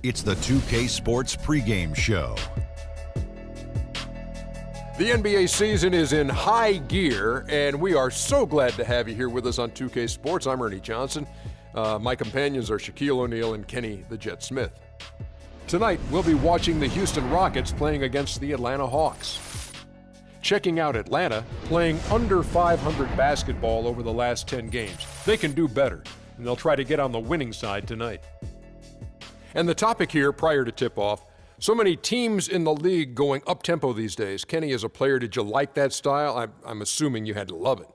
It's the 2K Sports pregame show. The NBA season is in high gear, and we are so glad to have you here with us on 2K Sports. I'm Ernie Johnson. My companions are Shaquille O'Neal and Kenny the Jet Smith. Tonight, we'll be watching the Houston Rockets playing against the Atlanta Hawks. Checking out Atlanta playing under 500 basketball over the last 10 games. They can do better, and they'll try to get on the winning side tonight. And the topic here prior to tip-off, so many teams in the league going up-tempo these days. Kenny, as a player, did you like that style? I'm assuming you had to love it.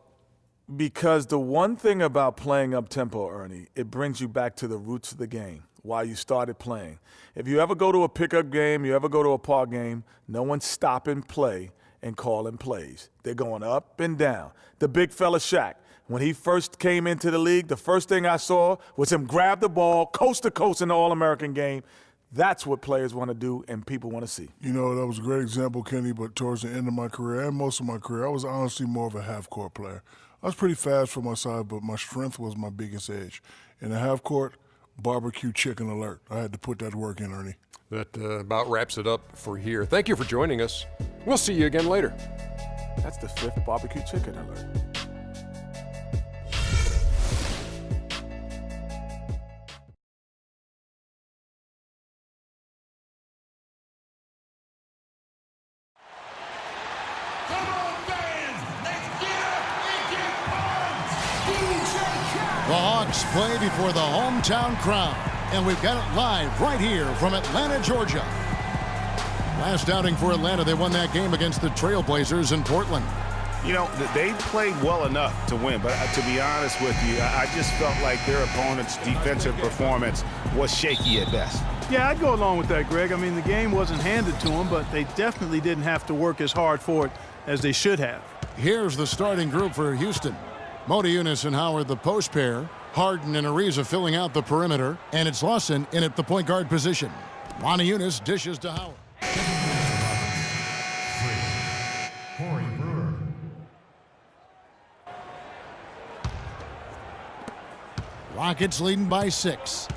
Because the one thing about playing up-tempo, Ernie, it brings you back to the roots of the game, why you started playing. If you ever go to a pickup game, you ever go to a park game, no one's stopping play and calling plays. They're going up and down. The big fella Shaq, when he first came into the league, the first thing I saw was him grab the ball coast to coast in the All-American game. That's what players want to do and people want to see. You know, that was a great example, Kenny, but towards the end of my career and most of my career, I was honestly more of a half-court player. I was pretty fast for my size, but my strength was my biggest edge. In the half-court, barbecue chicken alert. I had to put that work in, Ernie. That about wraps it up for here. Thank you for joining us. We'll see you again later. That's the 5th barbecue chicken alert. The Hawks play before the hometown crowd, and we've got it live right here from Atlanta, Georgia. Last outing for Atlanta, they won that game against the Trailblazers in Portland. You know, they played well enough to win, but to be honest with you, I just felt like their opponent's defensive performance was shaky at best. Yeah, I'd go along with that, Greg. I mean, the game wasn't handed to them, but they definitely didn't have to work as hard for it as they should have. Here's the starting group for Houston. Motiejunas and Howard, the post pair. Harden and Ariza filling out the perimeter. And it's Lawson in at the point guard position. Motiejunas dishes to Howard. Rockets leading by 6.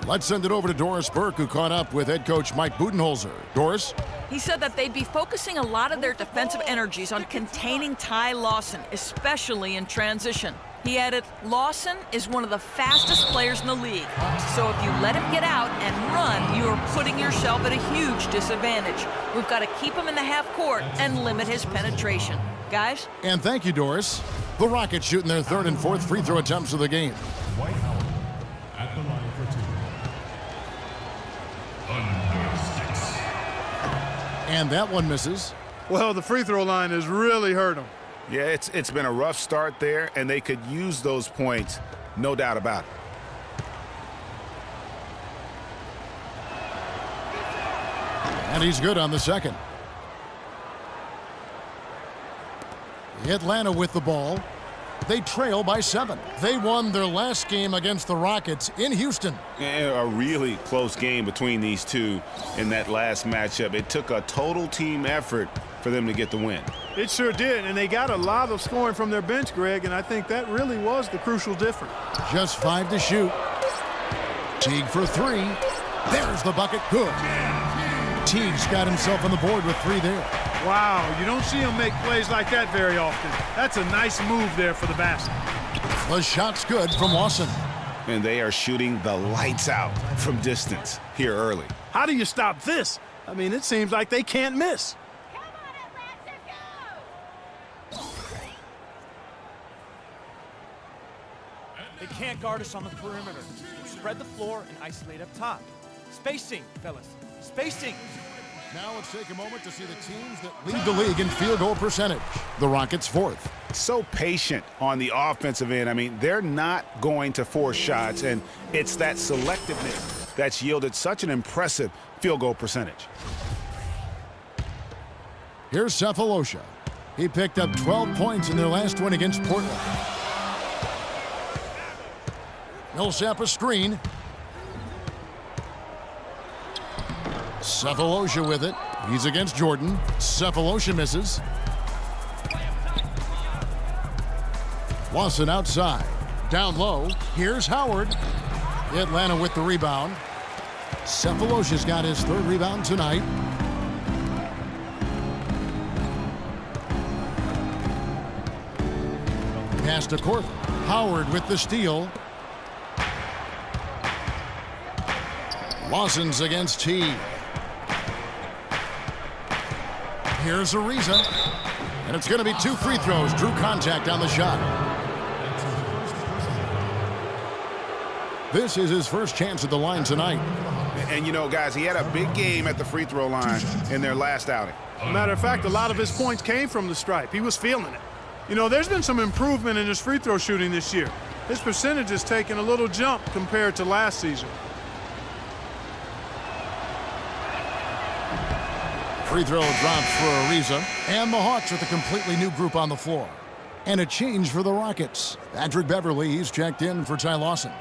Let's send it over to Doris Burke, who caught up with head coach Mike Budenholzer. Doris? He said that they'd be focusing a lot of their defensive energies on containing Ty Lawson, especially in transition. He added, Lawson is one of the fastest players in the league, so if you let him get out and run, you are putting yourself at a huge disadvantage. We've got to keep him in the half court and limit his penetration. Guys? And thank you, Doris. The Rockets shooting their 3rd and 4th free throw attempts of the game. Dwight Howard at the line for 2. Under 6. And that one misses. Well, the free throw line has really hurt them. Yeah, it's been a rough start there, and they could use those points, no doubt about it. And he's good on the second. Atlanta with the ball. They trail by 7. They won their last game against the Rockets in Houston. A really close game between these two in that last matchup. It took a total team effort for them to get the win. It sure did, and they got a lot of scoring from their bench, Greg, and I think that really was the crucial difference. Just 5 to shoot. Teague for 3. There's the bucket. Good. Teague's got himself on the board with 3 there. Wow, you don't see him make plays like that very often. That's a nice move there for the basket. The shot's good from Lawson. And they are shooting the lights out from distance here early. How do you stop this? I mean, it seems like they can't miss. They can't guard us on the perimeter. Spread the floor and isolate up top. Spacing, fellas. Spacing. Now let's take a moment to see the teams that lead the league in field goal percentage. The Rockets 4th. So patient on the offensive end. I mean, they're not going to force shots, and it's that selectiveness that's yielded such an impressive field goal percentage. Here's Cephalosha. He picked up 12 points in their last win against Portland. Millsap a screen. Cephalosha with it. He's against Jordan. Cephalosha misses. Lawson outside. Down low. Here's Howard. Atlanta with the rebound. Cephalosha's got his 3rd rebound tonight. Pass to Korver. Howard with the steal. Lawson's against T. Here's Ariza. And it's going to be 2 free throws. Drew contact on the shot. This is his first chance at the line tonight. And, you know, guys, he had a big game at the free throw line in their last outing. Matter of fact, a lot of his points came from the stripe. He was feeling it. You know, there's been some improvement in his free throw shooting this year. His percentage has taken a little jump compared to last season. Free throw dropped for Ariza. And the Hawks with a completely new group on the floor. And a change for the Rockets. Patrick Beverley, he's checked in for Ty Lawson.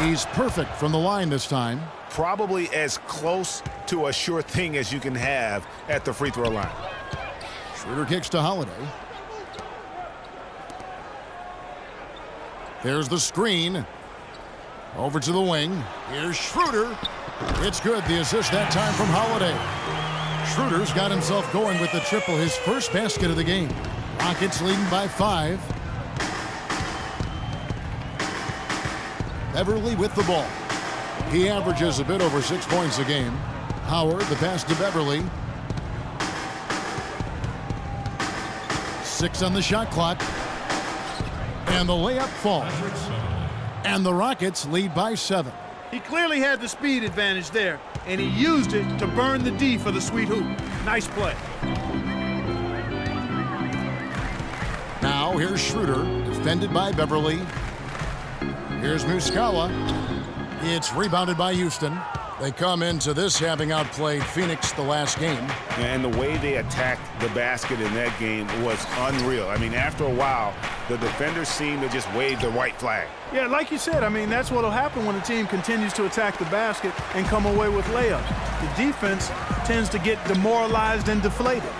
He's perfect from the line this time. Probably as close to a sure thing as you can have at the free throw line. Schroeder kicks to Holiday. There's the screen. Over to the wing. Here's Schroeder. It's good. The assist that time from Holiday. Schroeder's got himself going with the triple, his first basket of the game. Rockets leading by 5. Beverley with the ball. He averages a bit over 6 points a game. Howard, the pass to Beverley. 6 on the shot clock. And the layup falls. And the Rockets lead by 7. He clearly had the speed advantage there, and he used it to burn the D for the sweet hoop. Nice play. Now here's Schroeder, defended by Beverley. Here's Muscala. It's rebounded by Houston. They come into this having outplayed Phoenix the last game. And the way they attacked the basket in that game was unreal. I mean, after a while, the defenders seemed to just wave the white flag. Yeah, like you said, I mean, that's what will happen when a team continues to attack the basket and come away with layups. The defense tends to get demoralized and deflated.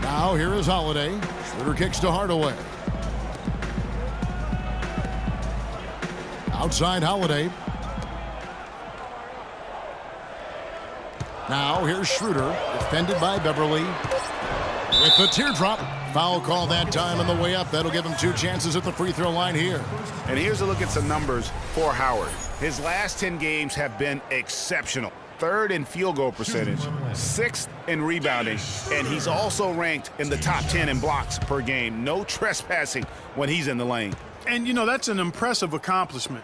Now here is Holiday. Schroeder kicks to Hardaway. Outside Holiday. Now here's Schroeder, defended by Beverley. With the teardrop. Foul call that time on the way up. That'll give him 2 chances at the free throw line here. And here's a look at some numbers for Howard. His last 10 games have been exceptional. 3rd in field goal percentage, 6th in rebounding, and he's also ranked in the top 10 in blocks per game. No trespassing when he's in the lane. And, you know, that's an impressive accomplishment.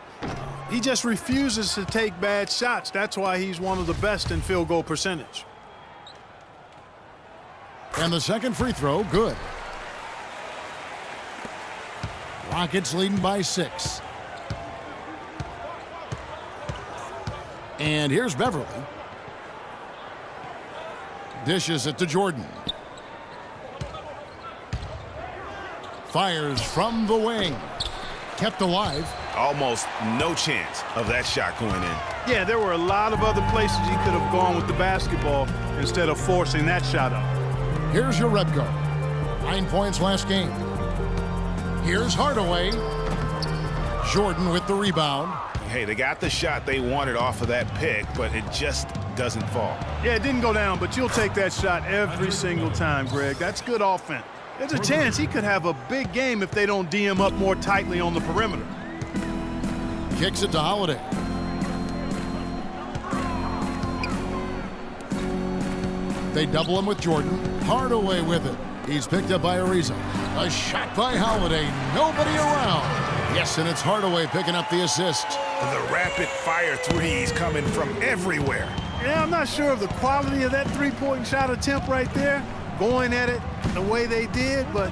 He just refuses to take bad shots. That's why he's one of the best in field goal percentage. And the second free throw, good. Rockets leading by 6. And here's Beverley. Dishes it to Jordan. Fires from the wing. Kept alive. Almost no chance of that shot going in. Yeah, there were a lot of other places he could have gone with the basketball instead of forcing that shot up. Here's your Rebko. 9 points last game. Here's Hardaway. Jordan with the rebound. Hey, they got the shot they wanted off of that pick, but it just doesn't fall. Yeah, it didn't go down, but you'll take that shot every single time, Greg. That's good offense. There's a chance he could have a big game if they don't D him up more tightly on the perimeter. Kicks it to Holiday. They double him with Jordan. Hardaway with it. He's picked up by Ariza. A shot by Holiday. Nobody around. Yes, and it's Hardaway picking up the assist. The rapid-fire threes coming from everywhere. Yeah, I'm not sure of the quality of that three-point shot attempt right there, going at it the way they did, but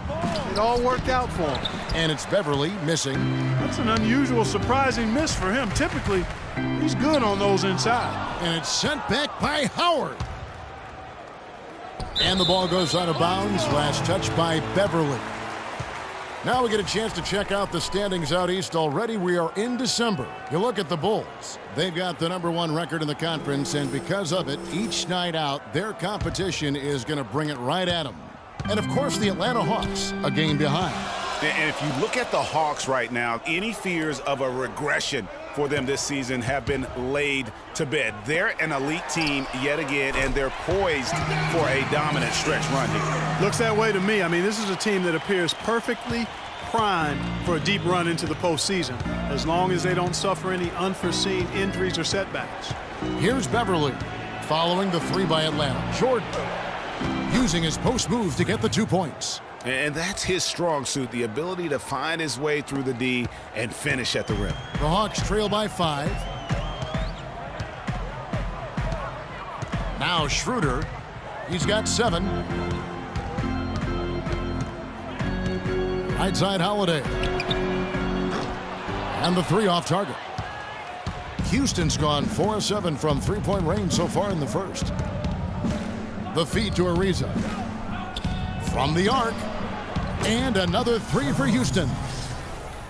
it all worked out for him. And it's Beverley missing. That's an unusual, surprising miss for him. Typically, he's good on those inside. And it's sent back by Howard. And the ball goes out of bounds. Last touch by Beverley. Now we get a chance to check out the standings out east. Already we are in December. You look at the Bulls. They've got the #1 record in the conference, and because of it, each night out, their competition is going to bring it right at them. And, of course, the Atlanta Hawks, a game behind. And if you look at the Hawks right now, any fears of a regression for them this season have been laid to bed. They're an elite team yet again, and they're poised for a dominant stretch run here. Looks that way to me. I mean, this is a team that appears perfectly primed for a deep run into the postseason, as long as they don't suffer any unforeseen injuries or setbacks. Here's Beverly following the 3 by Atlanta. Jordan using his post move to get the 2 points. And that's his strong suit, the ability to find his way through the D and finish at the rim. The Hawks trail by 5. Now Schroeder. He's got 7. Right side Holiday. And the 3 off target. Houston's gone 4 of 7 from 3-point range so far in the first. The feed to Ariza. From the arc. And another 3 for Houston.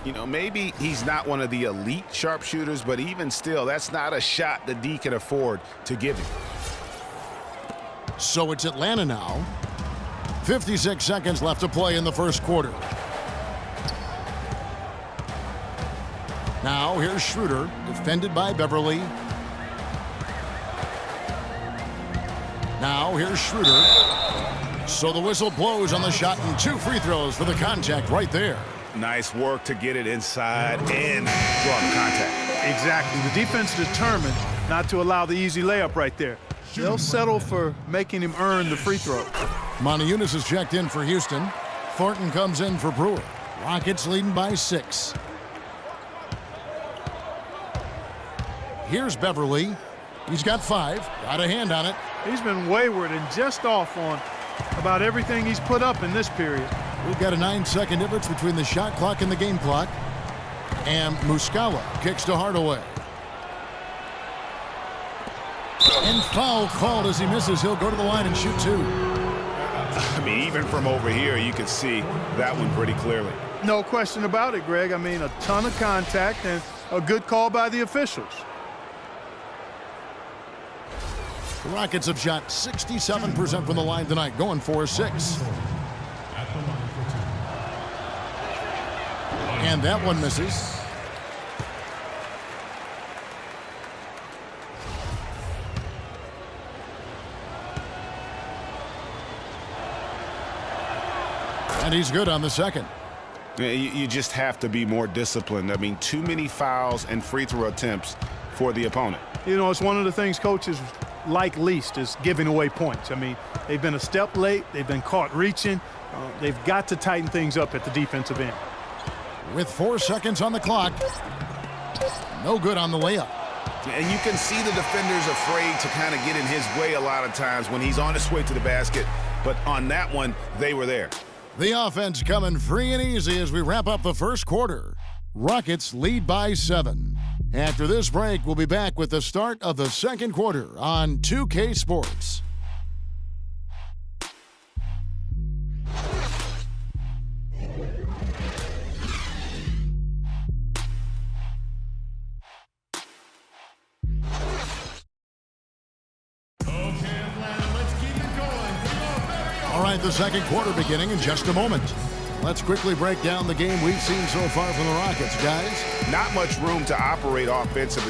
You know, maybe he's not one of the elite sharpshooters, but even still, that's not a shot the D can afford to give him. So it's Atlanta now. 56 seconds left to play in the first quarter. Now here's Schroeder, defended by Beverly. Now here's Schroeder. So the whistle blows on the shot, and 2 free throws for the contact right there. Nice work to get it inside and draw the contact. Exactly. The defense determined not to allow the easy layup right there. They'll settle for making him earn the free throw. Montejunas is checked in for Houston. Thornton comes in for Brewer. Rockets leading by 6. Here's Beverly. He's got 5. Got a hand on it. He's been wayward and just off on about everything he's put up in this period. We've got a 9-second difference between the shot clock and the game clock. And Muscala kicks to Hardaway. And foul called as he misses. He'll go to the line and shoot 2. I mean, even from over here, you can see that one pretty clearly. No question about it, Greg. I mean, a ton of contact and a good call by the officials. The Rockets have shot 67% from the line tonight, going 4-6. And that one misses. And he's good on the second. You just have to be more disciplined. I mean, too many fouls and free throw attempts for the opponent. You know, it's one of the things coaches like least is giving away points. I mean, they've been a step late. They've been caught reaching. They've got to tighten things up at the defensive end. With 4 seconds on the clock. No good on the layup. And you can see the defenders afraid to kind of get in his way a lot of times when he's on his way to the basket. But on that one, they were there. The offense coming free and easy as we wrap up the first quarter. Rockets lead by 7. After this break, we'll be back with the start of the second quarter on 2K Sports. All right, the second quarter beginning in just a moment. Let's quickly break down the game we've seen so far from the Rockets, guys. Not much room to operate offensively.